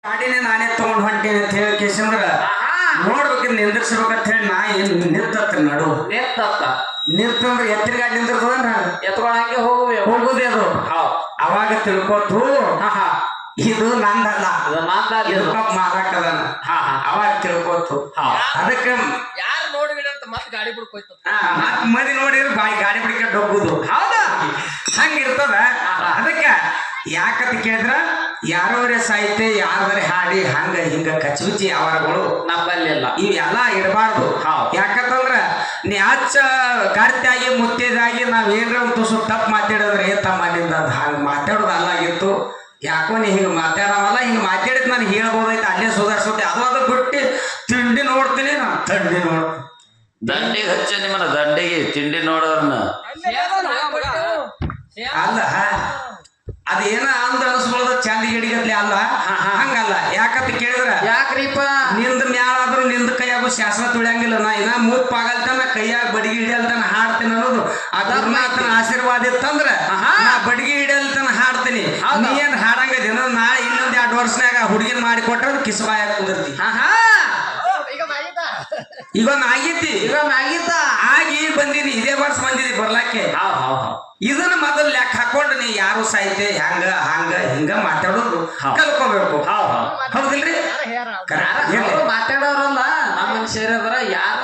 ಗಾಡಿನೇ ನಾನೇ ತಗೊಂಡ್ ಹೊಂಟೇನಿ ಅಂತ ಹೇಳಿ ಕೇಸಂದ್ರ ನೋಡ್ಬೇಕಿದ್ ನಿಂದಿರ್ಸ್ಬೇಕಂತ ಹೇಳಿ ನಾ ಏನ್ ನಿಂತತ್ರ ನಡು ನಿಂತಂದ್ರ ಎತ್ತಿನ ಗಾಡಿ ನಿಂದಿರ್ತದ ಎತ್ಕೊಳಂಗೆ ಹೋಗುದೇ ಅದು ಅವಾಗ ತಿಳ್ಕೊತು ಇದು ನಂದಲ್ಲ ಇದು ಮಾರಾಕದನ ಅವಾಗ ತಿಳ್ಕೊತು ಅದಕ್ಕೆ ಯಾರು ನೋಡಿಬಿಡ ಅಂತ ಮತ್ತೆ ಗಾಡಿ ಬಿಡ್ಕೋಯ್ತು ಮತ್ ಮಂದಿ ನೋಡಿದ್ರೆ ಗಾಡಿ ಬಿಡ್ಕೊಂಡು ಹೋಗುದು ಹೌದಾ ಹಂಗಿರ್ತದ ಅದಕ್ಕ ಯಾಕಂತ ಕೇಳಿದ್ರ ಯಾರವರೇ ಸಾಹಿತ್ಯ ಯಾರವರೇ ಹಾಡಿ ಹಂಗ ಹಿಂಗ ಕಚ್ಚುಚಿ ಅವರಗಳು ನಮ್ಮಲ್ಲಿಲ್ಲ ಇವೆಲ್ಲ ಇಡಬಾರ್ದು ಯಾಕಂತಂದ್ರ ನೀ ಹಚ್ಚ ಕರ್ತಿಯಾಗಿ ಮುತ್ತಿದಾಗಿ ನಾವ್ ಏನ್ರ ಒಂದು ತುಸು ತಪ್ಪು ಮಾತಾಡಿದ್ರೆ ತಮ್ಮನಿಂದ ಹಂಗ ಮಾತಾಡೋದು ಅಲ್ಲಾಗಿತ್ತು ಯಾಕೋ ನೀ ಹಿಂಗ ಮಾತಾಡವಲ್ಲ ಹಿಂಗ ಮಾತಾಡಿದ್ ನಾನು ಹೇಳ್ಬೋದೈತೆ ಅಲ್ಲೇ ಸುಧಾರಿಸುತ್ತೆ ಅದು ಬಿಟ್ಟು ತಿಂಡಿ ನೋಡ್ತೀನಿ ನಾನು ತಿಂಡಿ ನೋಡ್ತೀನಿ ದಂಡಿಗೆ ಹಚ್ಚ ನಿಮ್ಮನ್ನ ದಂಡಿಗೆ ತಿಂಡಿ ನೋಡೋರ್ನ ಅಲ್ಲ ಅದೇನ ಅಂದ್ರ ಅನ್ಸ್ಕೊಳ್ಳೋದ ಚಂದ ಗಿಡಿಗತ್ಲಿ ಅಲ್ಲ ಹಂಗಲ್ಲ ಯಾಕಂತ ಕೇಳಿದ್ರ ಯಾಕ್ರಿಪ್ಪ ನಿಂದ ಮ್ಯಾಲಾದ್ರೂ ನಿಂದ ಕೈಯಾಗು ಶಾಸ್ತ್ರ ತುಳಿಯಂಗಿಲ್ಲ ನಾ ಇನ್ನ ಮೂಪಾಗಲ್ತನ ಕೈಯಾಗ ಬಡಿಗೆ ಹಿಡಿಯಲ್ತನ ಹಾಡ್ತೀನಿ ಅನ್ನೋದು ಅದನ್ನ ಆತನ ಆಶೀರ್ವಾದ ಇತ್ತಂದ್ರ ನಾ ಬಡಿಗೆ ಹಿಡಿಯಲ್ತನ ಹಾಡ್ತೀನಿ ನೀ ಏನ್ ಹಾಡಂಗದೇನ ನಾಳೆ ಇನ್ನೊಂದ್ 2 ವರ್ಷನಾಗ ಹುಡುಗಿನ ಮಾಡಿ ಕೊಟ್ರ ಕಿಸಬಾಯ ಕುಂದಿರ್ತಿ ಈಗೊಂದು ಆಗೈತಿ ಆಗಿ ಬಂದಿನಿ ಇದೇ ವರ್ಷ ಬಂದಿದಿ ಬರ್ಲಾಕೆ ಇದನ್ನ ಮೊದಲು ಲೆಕ್ಕ ಹಾಕೊಂಡು ನೀ ಯಾರು ಸಾಹಿತ್ಯ ಹಂಗ ಹಂಗ ಹಿಂಗ ಮಾತಾಡೋದು ಕಲ್ಕೋಬೇಕು ಹೌದಿಲ್ರಿ ಮಾತಾಡೋರಲ್ಲ ನಮ್ಮ ಮನುಷ್ಯರದ್ರ ಯಾರ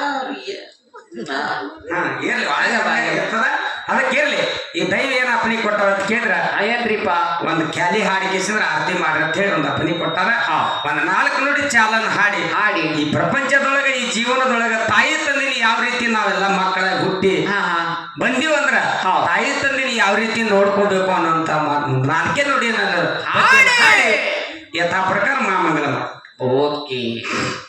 ಅದಕ್ಕೆ ಇರ್ಲಿ ಈ ದೈವ ಏನ್ ಅಪ್ಪನಿ ಕೊಟ್ಟಾರ ಅಂತ ಕೇಳಿದ್ರ ಏನ್ರಿಪ್ಪ ಒಂದ್ ಕ್ಯಾಲಿ ಹಾಡಿ ಕೇಸಿದ್ರ ಆರತಿ ಮಾಡ್ರಿ ಅಂತ ಹೇಳಿ ಒಂದ್ ಅಪ್ಪನಿ ಕೊಟ್ಟಾರ ಒಂದ್ 4 ನುಡಿ ಚಾಲನ್ ಹಾಡಿ ಈ ಪ್ರಪಂಚದೊಳಗ ಈ ಜೀವನದೊಳಗ ತಾಯಿ ತಂದಿನಿ ಯಾವ ರೀತಿ ನಾವೆಲ್ಲ ಮಕ್ಕಳ ಹುಟ್ಟಿ ಬಂದಿವಂದ್ರ ತಾಯಿ ತಂದಿನಿ ಯಾವ ರೀತಿ ನೋಡ್ಕೋಬೇಕು ಅನ್ನೋಂತ 4 ನುಡಿ ನನ್ನ ಯಥಾ ಪ್ರಕಾರ ಮಾಮಂಗಲ ಓಕೆ